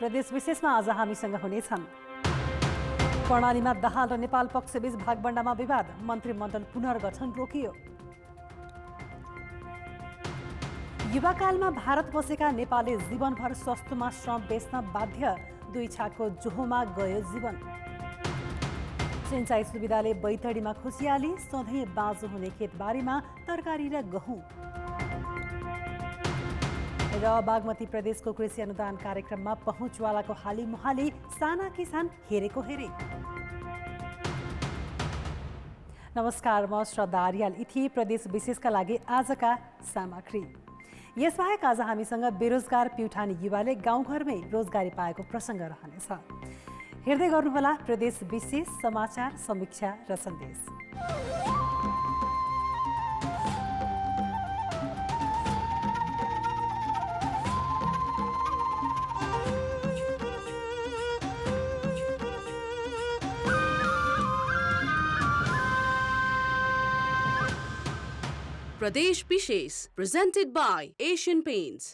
प्रदेश विशेषमा आज हामीसँग हुनेछन्। कर्णालीमा दाहाल र नेपाल पक्षबीच भागबण्डामा विवाद, मन्त्रीमण्डल पुनर्गठन रोकियो। युवाकालमा भारत बसेका नेपाली जीवनभर सस्तोमा श्रम बेच्न बाध्य, 2 छाकको जोहोमा गयो जीवन। सिंचाई सुविधाले बैतडीमा खुसियाली, सधैँ बाँझो हुने खेतबारीमा तरकारी र गहुँ। र बागमती प्रदेशको कृषि अनुदान कार्यक्रममा पहुँचवालाको हाली मुहाली, साना किसान हेरेको हेरे। नमस्कार, म श्रद्धा आर्याल। यी थिए प्रदेश विशेषका लागि आजका सामग्री। यसबाहेक आज हामीसँग बेरोजगार प्युठानी युवाले गाउँघरमै रोजगारी पाएको प्रसङ्ग रहनेछ। हेर्दै गर्नुहोला प्रदेश विशेष समाचार, समीक्षा र सन्देश। प्रदेश विशेष presented by Asian Paints.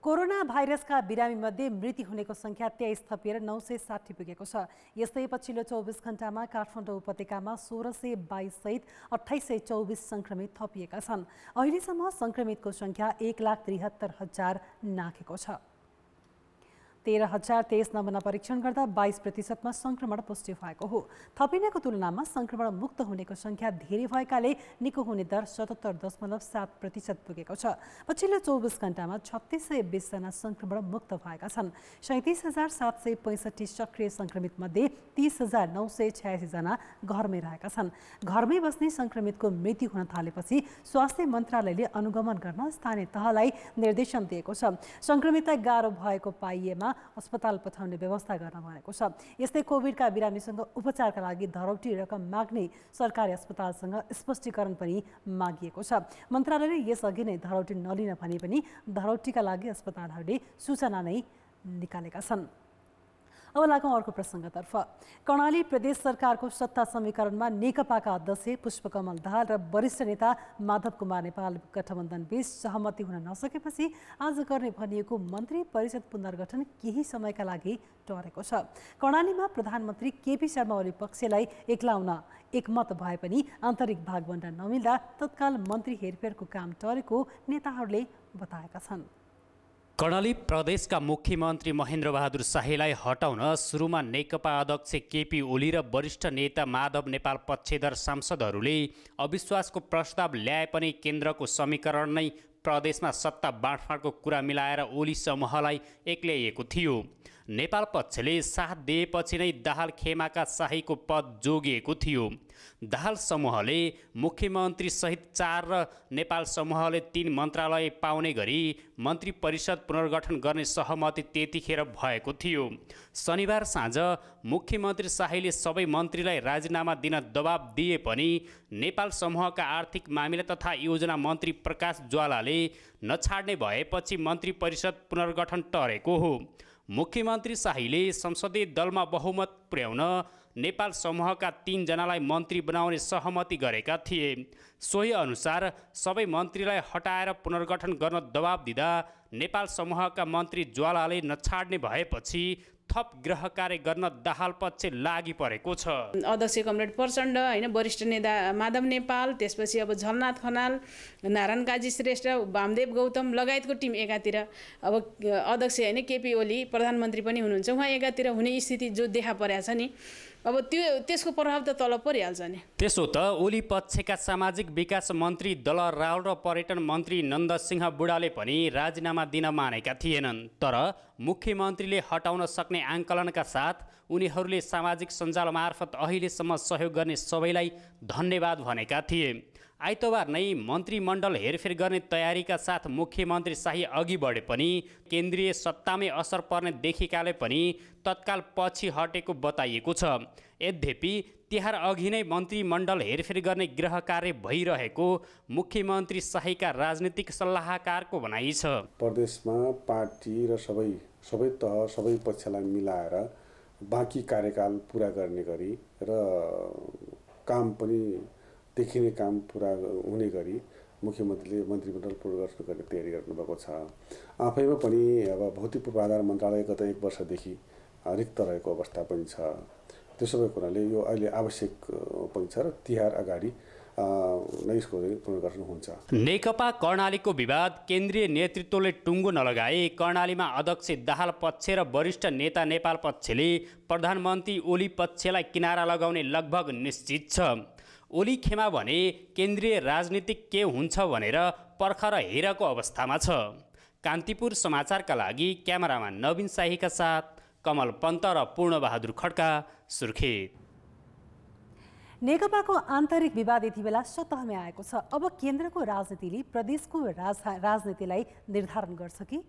Corona भाइरसका बिरामीमध्ये मृत्यु हुनेको संख्या 23 थपिएर 960 पुगेको छ। यस्तै पछिल्लो 24 घण्टामा काठमाडौँ उपत्यकामा 1622 सहित 2824 संक्रमित थपिएका छन्। अहिलेसम्म संक्रमितको संख्या 1,73,000 नाघेको छ। 13,023 नमुना परीक्षण गर्दा 22% संक्रमण पुष्टि भएको हो। थपिनेको तुलनामा संक्रमण मुक्त हुनेको संख्या धेरै भएकाले निको हुने दर 77.7% पुगेको छ। पछिल्लो 24 घण्टामा 3620 जना संक्रमण मुक्त भएका छन्। 37,765 सक्रिय संक्रमित मध्ये 30,986 जना घरमै रहेका छन्। घरमै बस्ने संक्रमितको मृत्यु हुन थालेपछि स्वास्थ्य मन्त्रालयले अनुगमन गर्न स्थानीय तहलाई निर्देशन दिएको छ। संक्रमितलाई गाह्रो भएको पाइएमा अस्पताल पठाउने व्यवस्था गर्न भनेको छ। यस्तै कोभिडका बिरामीसँग उपचारका लागि धरौटी रकम माग्ने सरकारी अस्पतालसँग स्पष्टीकरण पनि मागिएको छ। मन्त्रालयले यसअघि नै धरौटी नलिन भने पनि धरौटीका लागि अस्पतालहरूले सूचना नै निकालेका छन्। अब लागौँ अर्को प्रसङ्गतर्फ। कर्णाली प्रदेश सरकारको सत्ता समीकरणमा नेकपाका अध्यक्ष पुष्पकमल दाहाल र वरिष्ठ नेता माधव कुमार नेपाल गठबन्धन बीच सहमति हुन नसकेपछि आज गर्ने भनिएको मन्त्री परिषद पुनर्गठन केही समयका लागि टरेको छ। कर्णालीमा प्रधानमन्त्री केपी शर्मा ओली पक्षलाई एक्लाउन एकमत भए पनि आन्तरिक भागबण्डा नमिल्दा तत्काल मन्त्री हेरफेरको काम टरेको नेताहरूले बताएका छन्। कर्णाली प्रदेशका मुख्यमन्त्री महेन्द्र बहादुर शाहीलाई हटाउन सुरुमा नेकपा अध्यक्ष केपी ओली र वरिष्ठ नेता माधव नेपाल पक्षधर सांसदहरूले अविश्वासको प्रस्ताव ल्याए पनि केन्द्रको समीकरण नै प्रदेशमा सत्ता बाँडफाँडको कुरा मिलाएर ओली समूहलाई एक्ल्याइएको थियो। नेपाल पक्षले साथ दिएपछि नै दाहाल खेमाका शाहीको पद जोगिएको थियो। दाहाल समूहले मुख्यमन्त्री सहित 4 र नेपाल समूहले 3 मन्त्रालय पाउने गरी मन्त्री परिषद पुनर्गठन गर्ने सहमति त्यतिखेर भएको थियो। शनिबार साँझ मुख्यमन्त्री शाहीले सबै मन्त्रीलाई राजीनामा दिन दबाब दिए पनि नेपाल समूहका आर्थिक मामिला तथा योजना मन्त्री प्रकाश ज्वालाले नछाड्ने भएपछि मन्त्री परिषद पुनर्गठन टरेको हो। मुख्यमन्त्री शाहीले संसदीय दलमा बहुमत पुर्याउन नेपाल समूहका 3 जनालाई मन्त्री बनाउने सहमति गरेका थिए। सोही अनुसार सबै मन्त्रीलाई हटाएर पुनर्गठन गर्न दबाब दिँदा नेपाल समूहका मन्त्री ज्वालाले नछाड्ने भएपछि थप गृह कार्य गर्न दाहाल पक्ष लागि परेको छ। अध्यक्ष कमरेड प्रचण्ड हैन, वरिष्ठ नेता माधव नेपाल, त्यसपछि अब झलनाथ खनाल, नारायण काजी श्रेष्ठ, वामदेव गौतम लगायतको टिम एकातिर, अब अध्यक्ष हैन केपी ओली प्रधानमन्त्री पनि हुनुहुन्छ, उहाँ एकातिर हुने स्थिति जो देखा परेको छ नि, अब त्यसको प्रभाव त तल परिहाल्छ नि। त्यसो त ओली पक्षका सामाजिक विकास मन्त्री दल रावल र पर्यटन मन्त्री नन्दसिंह बुढाले पनि राजीनामा दिन मानेका थिएनन्। तर मुख्यमन्त्रीले हटाउन सक्ने आङ्कलनका साथ उनीहरूले सामाजिक सञ्जाल मार्फत अहिलेसम्म सहयोग गर्ने सबैलाई धन्यवाद भनेका थिए। आइतबार नै मन्त्रीमण्डल हेरफेर गर्ने तयारीका साथ मुख्यमन्त्री शाही अघि बढे पनि केन्द्रीय सत्तामै असर पर्ने देखिएकाले पनि तत्काल पछि हटेको बताइएको छ। यद्यपि तिहार अघि नै मन्त्रीमण्डल हेरफेर गर्ने गृह कार्य भइरहेको मुख्यमन्त्री शाहीका राजनीतिक सल्लाहकारको भनाइ छ। प्रदेशमा पार्टी र सबै तह सबै पक्षलाई मिलाएर बाँकी कार्यकाल पुरा गर्ने गरी र काम पनि देखिने काम पुरा हुने गरी मुख्यमन्त्रीले मन्त्रीमण्डल पुनर्गठन गर्ने तयारी गर्नुभएको छ। आफैमा पनि अब भौतिक पूर्वाधार मन्त्रालय गत 1 वर्षदेखि रिक्त रहेको अवस्था पनि छ। त्यसो भएको हुनाले यो अहिले आवश्यक पनि छ र तिहार अगाडि नै यसको पुनर्गठन हुन्छ। नेकपा कर्णालीको विवाद केन्द्रीय नेतृत्वले टुङ्गो नलगाए कर्णालीमा अध्यक्ष दाहाल पक्ष र वरिष्ठ नेता नेपाल पक्षले प्रधानमन्त्री ओली पक्षलाई किनारा लगाउने लगभग निश्चित छ। ओली खेमा भने केन्द्रीय राजनीतिक के हुन्छ भनेर पर्खर हेरको अवस्थामा छ। कान्तिपुर समाचारका लागि क्यामेरामा नवीन शाहीका साथ कमल पन्त र पूर्णबहादुर खड्का, सुर्खेत। नेकपाको आन्तरिक विवाद यति बेला सतहमै आएको छ। अब केन्द्रको राजनीतिले प्रदेशको राजनीतिलाई निर्धारण गर्छ कि?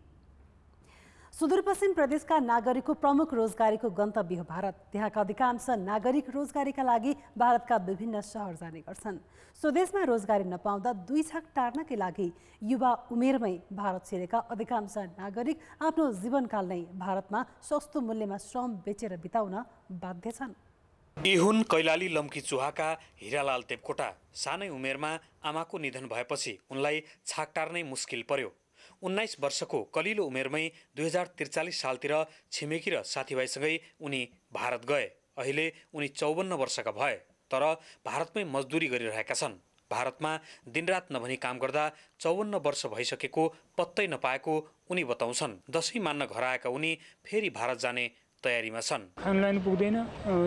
सुदूरपश्चिम प्रदेशका नागरिकको प्रमुख रोजगारीको गन्तव्य हो भारत। त्यहाँका अधिकांश नागरिक रोजगारीका लागि भारतका विभिन्न सहर जाने गर्छन्। स्वदेशमा रोजगारी नपाउँदा 2 छाक टार्नकै लागि युवा उमेरमै भारत छिरेका अधिकांश नागरिक आफ्नो जीवनकाल नै भारतमा सस्तो मूल्यमा श्रम बेचेर बिताउन बाध्य छन्। यी हुन् कैलाली लम्की चुहाका हिरालाल देवकोटा। सानै उमेरमा आमाको निधन भएपछि उनलाई छाक टार्नै मुस्किल पर्यो। 19 वर्षको कलिलो उमेरमै 2043 सालतिर छिमेकी र साथीभाइसँगै उनी भारत गए। अहिले उनी 54 वर्षका भए, तर भारतमै मजदुरी गरिरहेका छन्। भारतमा दिनरात नभनी काम गर्दा 54 वर्ष भइसकेको पत्तै नपाएको उनी बताउँछन्। दशैं मान्न घर आएका उनी फेरि भारत जाने तयारीमा छन्। खानलाई पुग्दैन,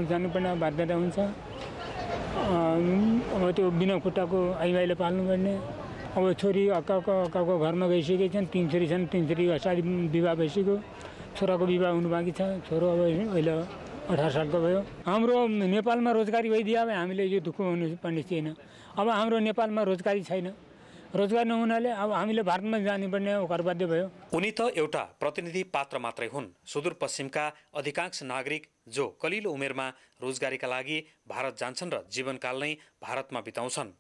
जानुपर्ने बाध्यता हुन्छ। अब त्यो बिना खुट्टाको आइमाईले पाल्नुपर्ने। अब छोरी अक्काको घरमा गइसकेकी छन्, 3 छोरी छन्, 3 छोरी शादी विवाह भइसक्यो। छोराको विवाह हुनु बाँकी छ। छोरो अब अहिले 18 सालको भयो। हाम्रो नेपालमा रोजगारी भइदियो भए हामीले यो दुःख हुनुपर्ने थिएन। अब हाम्रो नेपालमा रोजगारी छैन। रोजगार नहुनाले अब हामीले भारतमा जानुपर्ने ओकार बाध्य भयो। उनी त एउटा प्रतिनिधि पात्र मात्रै हुन्। सुदूरपश्चिमका अधिकांश नागरिक जो कलिलो उमेरमा रोजगारीका लागि भारत जान्छन् र जीवनकाल नै भारतमा बिताउँछन्।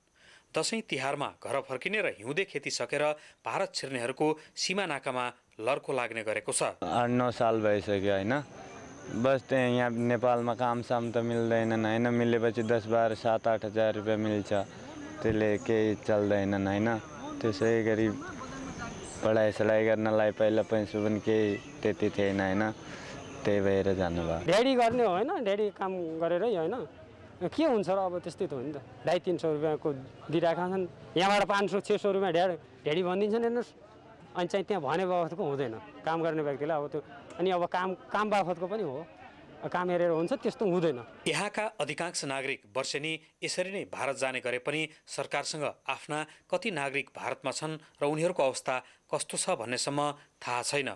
दशैं तिहारमा घर फर्किने र हिउँदे खेती सकेर भारत छिर्नेहरूको सीमा नाकामा लर्को लाग्ने गरेको छ। 8-9 साल भइसक्यो होइन। बस त्यहाँ यहाँ नेपालमा कामसाम त मिल्दैनन् होइन। मिलेपछि 10-12, 7-8 हजार रुपियाँ मिल्छ। त्यसले केही चल्दैनन् होइन। त्यसै गरी पढाइसढाइ गर्नलाई पहिला पैसा पनि केही त्यति थिएन होइन। त्यही भएर जानुभयो। ढेडी गर्ने हो होइन। ढेडी काम गरेरै होइन। के हुन्छ र अब त्यस्तै त हो नि त। 250-300 रुपियाँको दिइरहेका छन्। यहाँबाट 500-600 रुपियाँ ढेडी भनिदिन्छन् हेर्नुहोस्। अनि चाहिँ त्यहाँ भने बापतको हुँदैन काम गर्ने व्यक्तिलाई। अब त्यो अनि अब काम बापतको पनि हो। काम हेरेर हुन्छ, त्यस्तो हुँदैन। यहाँका अधिकांश नागरिक वर्षेनी यसरी नै भारत जाने गरे पनि सरकारसँग आफ्ना कति नागरिक भारतमा छन् र उनीहरूको अवस्था कस्तो छ भन्नेसम्म थाहा छैन।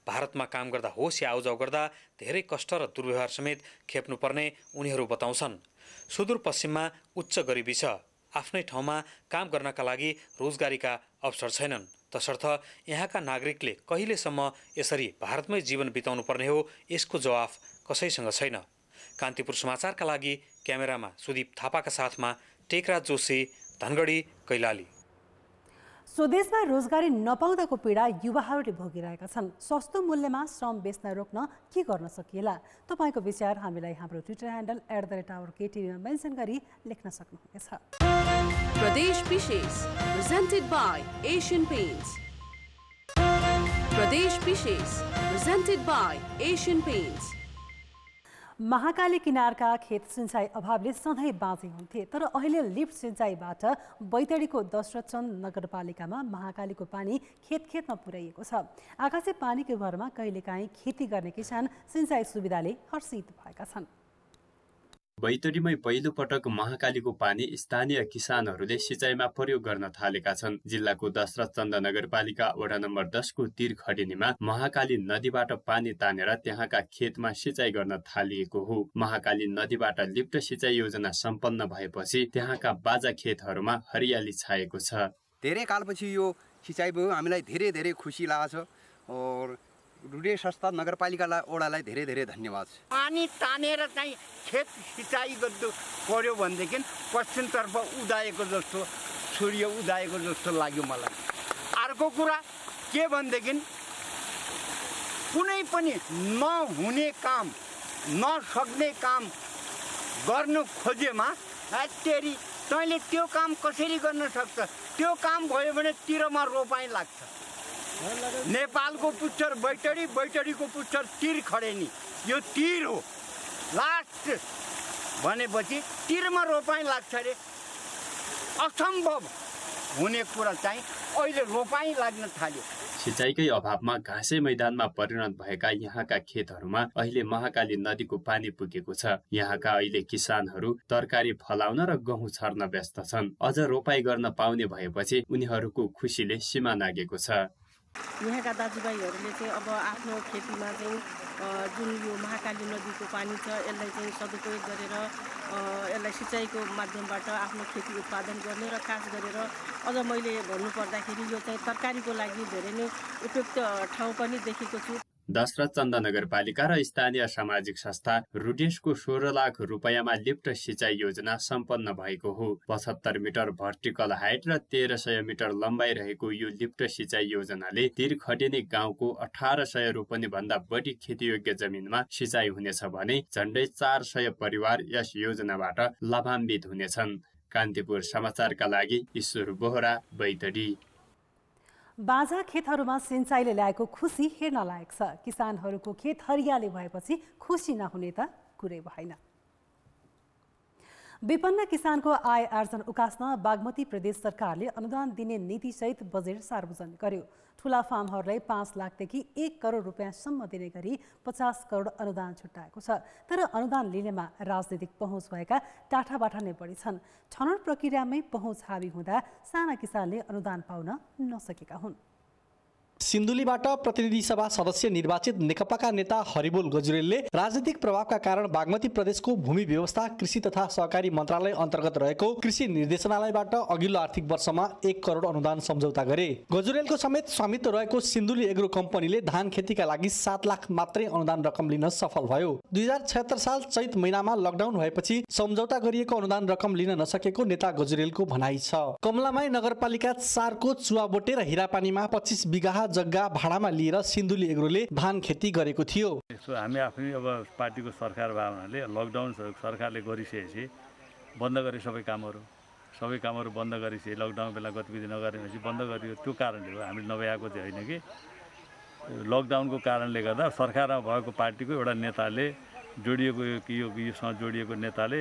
भारतमा काम गर्दा होस् या आउजाउ गर्दा धेरै कष्ट र दुर्व्यवहार समेत खेप्नुपर्ने उनीहरू बताउँछन्। सुदूरपश्चिममा उच्च गरिबी छ। आफ्नै ठाउँमा काम गर्नका लागि रोजगारीका अवसर छैनन्। तसर्थ यहाँका नागरिकले कहिलेसम्म यसरी भारतमै जीवन बिताउनु पर्ने हो, यसको जवाफ कसैसँग छैन। कान्तिपुर समाचारका लागि क्यामेरामा सुदीप थापाका साथमा टेकराज जोशी, धनगढी, कैलाली। स्वदेशमा रोजगारी नपाउँदाको पीडा युवाहरूले भोगिरहेका छन्। सस्तो मूल्यमा श्रम बेच्न रोक्न के गर्न सकिएला? तपाईँको विचार हामीलाई हाम्रो ट्विटर ह्यान्डल @KTVमा मेन्सन गरी लेख्न सक्नुहुनेछ। प्रदेश विशेष presented by Asian Paints. प्रदेश विशेष presented by Asian Paints. Mahakali किनारका खेत सिँचाइ अभावले सधैँ बाँझे हुन्थे, तर अहिले लिफ्ट सिँचाइबाट बैतडीको दशरथचन्द नगरपालिकामा महाकालीको पानी खेतमा पुर्याइएको छ। आकाशे पानीको भरमा कहिलेकाहीँ खेती गर्ने किसान सिँचाइ सुविधाले हर्षित भएका छन्। बैतडीमै पहिलो पटक महाकालीको पानी स्थानीय किसानहरूले सिँचाइमा प्रयोग गर्न थालेका छन्। जिल्लाको दशरथचन्द नगरपालिका वडा नम्बर 10 को तीरखडेनीमा महाकाली नदीबाट पानी तानेर त्यहाँका खेतमा सिँचाइ गर्न थालिएको हो। महाकाली नदीबाट लिफ्ट सिँचाइ योजना सम्पन्न भएपछि त्यहाँका बाजा खेतहरूमा हरियाली छाएको छ। धेरै कालपछि यो सिँचाइ भयो, हामीलाई धेरै धेरै खुसी लागेको छ। और रुडे संस्था नगरपालिका ओडालाई धेरै धेरै धन्यवाद छ। पानी तानेर चाहिँ खेत सिँचाइ गर्नु पर्यो भनेदेखि पश्चिमतर्फ उदाएको जस्तो, सूर्य उदाएको जस्तो लाग्यो मलाई। अर्को कुरा के भनेदेखि कुनै पनि नहुने काम, नसक्ने काम गर्न खोजेमा तेरी तैँले त्यो काम कसरी गर्न सक्छ? त्यो काम भयो भने तिरमा रोपाइँ लाग्छ। नेपालको पुच्छर बैतडी, बैतडीको पुच्छर तिर खडेनी, यो तिर हो लास्ट भनेपछि तिरमा रोपाइँ लाग्छ रे। असम्भव हुने कुरा चाहिँ अहिले रोपाइँ लाग्न थाल्यो। सिँचाइकै अभावमा घाँसे मैदानमा परिणत भएका यहाँका खेतहरूमा अहिले महाकाली नदीको पानी पुगेको छ। यहाँका अहिले किसानहरू तरकारी फलाउन र गहुँ छर्न व्यस्त छन्। अझ रोपाई गर्न पाउने भएपछि उनीहरूको खुसीले सीमा नागेको छ। यहाँका दाजुभाइहरूले चाहिँ अब आफ्नो खेतीमा चाहिँ जुन यो महाकाली नदीको पानी छ यसलाई चाहिँ सदुपयोग गरेर यसलाई सिँचाइको माध्यमबाट आफ्नो खेती उत्पादन गर्ने र खास गरेर अझ मैले भन्नुपर्दाखेरि यो चाहिँ तरकारीको लागि धेरै नै उपयुक्त ठाउँ पनि देखेको छु। दशरथ चन्द नगरपालिका र स्थानीय सामाजिक संस्था रुडेसको 16 लाख रुपैयाँमा लिफ्ट सिँचाइ योजना सम्पन्न भएको हो। 75 मिटर भर्टिकल हाइट र 1300 मिटर लम्बाइ रहेको यो लिफ्ट सिँचाइ योजनाले तीरखडेनी गाउँको 1800 रोपनी भन्दा बढी खेतीयोग्य जमिनमा सिँचाइ हुनेछ भने झण्डै 400 परिवार यस योजनाबाट लाभान्वित हुनेछन्। कान्तिपुर समाचारका लागि ईश्वर बोहरा, बैतडी। बाँझा खेतहरूमा सिंचाइले ल्याएको खुसी हेर्न लायक छ। किसानहरूको खेत हरियाली भएपछि खुसी नहुने त कुरै भएन। विपन्न किसानको आय आर्जन उकास्न बागमती प्रदेश सरकारले अनुदान दिने नीतिसहित बजेट सार्वजनिक गर्यो। ठूला फार्महरूलाई 5 लाखदेखि 1 करोड रुपियाँसम्म दिने गरी 50 करोड अनुदान छुट्याएको छ। तर अनुदान लिनेमा राजनीतिक पहुँच भएका टाठाबाठा नै बढी छन्। छनौट प्रक्रियामै पहुँच हावी हुँदा साना किसानले अनुदान पाउन नसकेका हुन्। सिन्धुलीबाट प्रतिनिधि सभा सदस्य निर्वाचित नेकपाका नेता हरिबोल गजुरेलले राजनीतिक प्रभावका कारण बागमती प्रदेशको भूमि व्यवस्था कृषि तथा सहकारी मन्त्रालय अन्तर्गत रहेको कृषि निर्देशनालयबाट अघिल्लो आर्थिक वर्षमा 1 करोड अनुदान सम्झौता गरे। गजुरेलको समेत स्वामित्व रहेको सिन्धुली एग्रो कम्पनीले धान खेतीका लागि 7 लाख मात्रै अनुदान रकम लिन सफल भयो। 2076 साल चैत महिनामा लकडाउन भएपछि सम्झौता गरिएको अनुदान रकम लिन नसकेको नेता गजुरेलको भनाइ छ। कमलामाई नगरपालिका 4 को चुवाबोटे र हिरापानीमा 25 बिघा जग्गा भाडामा लिएर सिन्धुली एग्रोले धान खेती गरेको थियो। हामी आफै अब पार्टीको सरकार भावनाले लकडाउन सरकारले गरिसकेपछि बन्द गरे सबै कामहरू बन्द गरिसके लकडाउन बेला गतिविधि नगरेपछि बन्द गरियो। त्यो कारणले हो, हामीले नभएको चाहिँ होइन कि लकडाउनको कारणले गर्दा सरकारमा भएको पार्टीको एउटा नेताले जोडिएको योसँग जोडिएको नेताले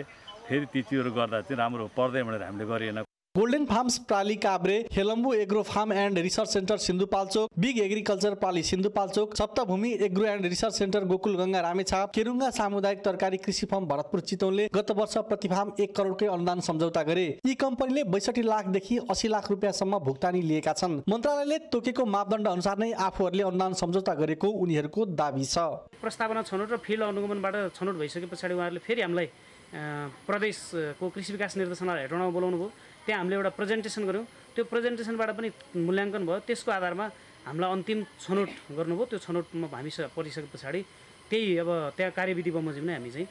फेरि ती चिजहरू गर्दा चाहिँ राम्रो पर्दैन भनेर हामीले गरिएन। गोल्डन फार्म्स प्राली Kavre, Helambu agro farm and research centre Sindhupalchok, big agriculture प्राली Sindhupalchok, Saptabhumi agro and research centre Gokulganga Ramechhap, Kerunga सामुदायिक तरकारी कृषि फर्म भरतपुर चितौनले गत वर्ष प्रति फार्म 1 करोडकै अनुदान सम्झौता गरे। यी कम्पनीले 62 लाखदेखि 80 लाख रुपियाँसम्म भुक्तानी लिएका छन्। मन्त्रालयले तोकेको मापदण्ड अनुसार नै आफूहरूले अनुदान सम्झौता गरेको उनीहरूको दाबी छ। प्रस्तावना छनौट र फिल्ड अनुगमनबाट छनौट भइसके पछाडि उहाँहरूले फेरि हामीलाई प्रदेशको कृषि विकास निर्देशनालय हेटौँडामा बोलाउनु भयो। त्यहाँ हामीले एउटा प्रेजेन्टेसन गऱ्यौँ। त्यो प्रेजेन्टेसनबाट पनि मूल्याङ्कन भयो। त्यसको आधारमा हामीलाई अन्तिम छनौट गर्नुभयो। त्यो छनौटमा हामी परिसके पछाडि त्यही अब त्यहाँ कार्यविधि बमोजिम नै हामी चाहिँ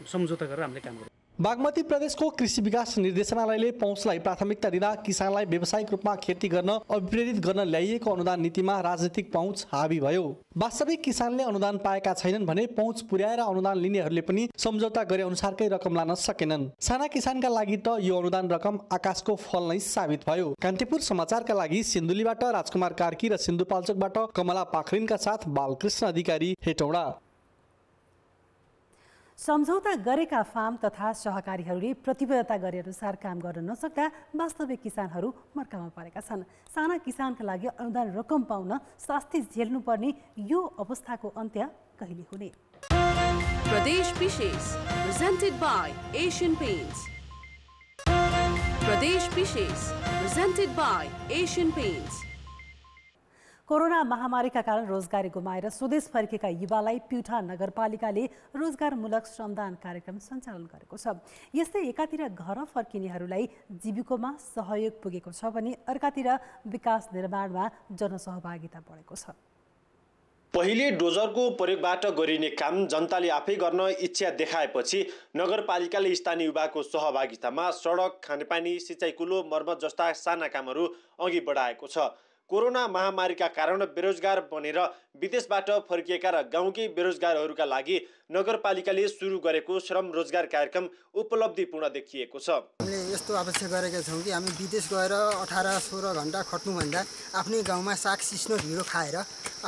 सम्झौता गरेर हामीले काम गर्यौँ। बागमती प्रदेशको कृषि विकास निर्देशनालयले पहुँचलाई प्राथमिकता दिँदा किसानलाई व्यावसायिक रूपमा खेती गर्न अभिप्रेरित गर्न ल्याइएको अनुदान नीतिमा राजनीतिक पहुँच हावी भयो। वास्तविक किसानले अनुदान पाएका छैनन् भने पहुँच पुर्याएर अनुदान लिनेहरूले पनि सम्झौता गरे अनुसारकै रकम लान सकेनन्। साना किसानका लागि त यो अनुदान रकम आकाशको फल नै साबित भयो। कान्तिपुर समाचारका लागि सिन्धुलीबाट राजकुमार कार्की र सिन्धुपाल्चोकबाट कमला पाखरिनका साथ बालकृष्ण अधिकारी, हेटौडा। सम्झौता गरेका फार्म तथा सहकारीहरूले प्रतिबद्धता गरे अनुसार काम गर्न नसक्दा वास्तविक किसानहरू मर्कामा परेका छन्। साना किसानका लागि अनुदान रकम पाउन शास्ति झेल्नुपर्ने यो अवस्थाको अन्त्य कहिले हुने? प्रदेश विशेष presented by Asian Paints. प्रदेश विशेष presented by Asian Paints. Corona महामारीका कारण रोजगारी गुमाएर स्वदेश फर्केका युवालाई प्युठा नगरपालिकाले रोजगारमूलक श्रमदान कार्यक्रम सञ्चालन गरेको छ। यस्तै एकातिर घर फर्किनेहरूलाई जीविकोमा सहयोग पुगेको छ भने अर्कातिर विकास निर्माणमा जनसहभागिता बढेको छ। पहिले डोजरको प्रयोगबाट गरिने काम जनताले आफै गर्न इच्छा देखाएपछि नगरपालिकाले स्थानीय युवाको सहभागितामा सडक, खानेपानी, सिँचाइ कुलो, मर्मत जस्ता साना कामहरू अघि बढाएको छ। कोरोना महामारीका कारण बेरोजगार बनेर विदेशबाट फर्किएका र गाउँकै बेरोजगारहरूका लागि नगरपालिकाले सुरु गरेको श्रम रोजगार कार्यक्रम उपलब्धिपूर्ण देखिएको छ। हामीले यस्तो अपेक्षा गरेका छौँ कि हामी विदेश गएर 18-16 घण्टा खट्नुभन्दा आफ्नै गाउँमा साग सिस्नो ढिँडो खाएर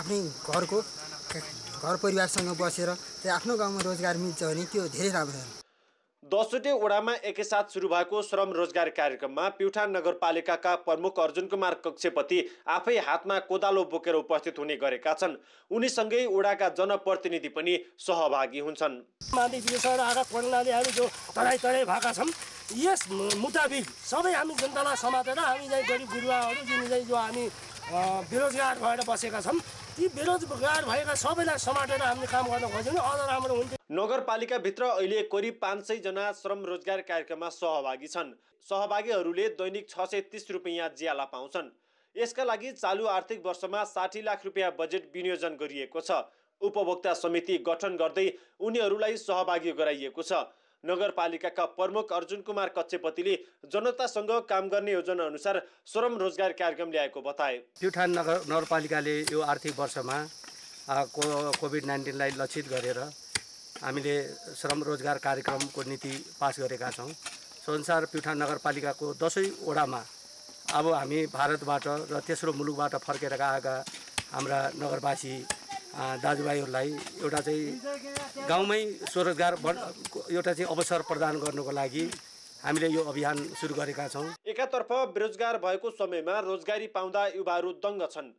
आफ्नै घर परिवारसँग बसेर आफ्नो गाउँमा रोजगार मिल्छ भने त्यो धेरै राम्रो हो। 10वटै वडामा एकैसाथ सुरु भएको श्रम रोजगार कार्यक्रममा प्युठान नगरपालिकाका प्रमुख अर्जुन कुमार कक्षपति आफै हातमा कोदालो बोकेर उपस्थित हुने गरेका छन्। उनीसँगै वडाका जनप्रतिनिधि पनि सहभागी हुन्छन्। माथि विदेशबाट आएका कोरोनाले हामी जो तराई भएका छौँ यस मुताबिक सबै हामी जनतालाई समातेर हामी चाहिँ गरिब गुरुवाहरू जुन चाहिँ जो हामी बेरोजगार भएर बसेका छौँ ती बेरोजगार भएका सबैलाई समातेर हामीले काम गर्न खोज्यौँ अझ राम्रो हुन्थ्यो। नगरपालिकाभित्र अहिले करिब 500 जना श्रम रोजगार कार्यक्रममा सहभागी छन्। सहभागीहरूले दैनिक 630 रुपैयाँ ज्याला पाउँछन्। यसका लागि चालु आर्थिक वर्षमा 60 लाख रुपैयाँ बजेट विनियोजन गरिएको छ। उपभोक्ता समिति गठन गर्दै उनीहरूलाई सहभागी गराइएको छ। नगरपालिकाका प्रमुख अर्जुन कुमार कक्षपतिले जनतासँग काम गर्ने योजना अनुसार श्रम रोजगार कार्यक्रम ल्याएको बताए। प्युठान नगरपालिकाले यो आर्थिक वर्षमा कोभिड-19लाई लक्षित गरेर हामीले श्रम रोजगार कार्यक्रमको नीति पास गरेका छौँ। सो अनुसार प्युठान नगरपालिकाको 10 वडामा अब हामी भारतबाट र तेस्रो मुलुकबाट फर्केर आएका हाम्रा नगरवासी दाजुभाइहरूलाई एउटा चाहिँ गाउँमै स्वरोजगार एउटा चाहिँ अवसर प्रदान गर्नको लागि हामीले यो अभियान सुरु गरेका छौँ। एकातर्फ बेरोजगार भएको समयमा रोजगारी पाउँदा युवाहरू दङ्ग छन्,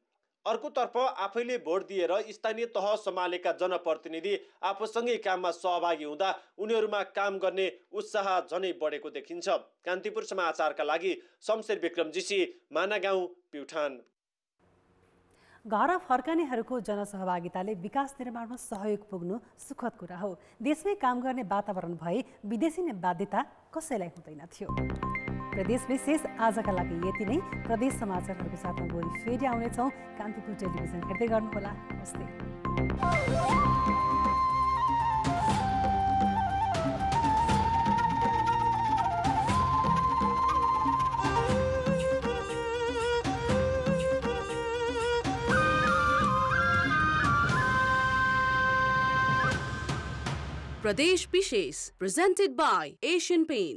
अर्कोतर्फ आफैले भोट दिएर स्थानीय तह सम्हालेका जनप्रतिनिधि आफूसँगै काममा सहभागी हुँदा उनीहरूमा काम गर्ने उत्साह झनै बढेको देखिन्छ। कान्तिपुर समाचारका लागि शमशेर विक्रमजीसी, मानागाउँ, प्युठान। घर फर्कनेहरूको जनसहभागिताले विकास निर्माणमा सहयोग पुग्नु सुखद कुरा हो। देशमै काम गर्ने वातावरण भए विदेशी नै बाध्यता कसैलाई हुँदैन थियो। प्रदेश विशेष आजका लागि यति नै। प्रदेश समाचारहरूको साथमा भोलि फेरि आउनेछौँ। कान्तिपुर टेलिभिजन हेर्दै गर्नुहोला। नमस्ते। Pradesh Vishesh, presented by Asian Paints.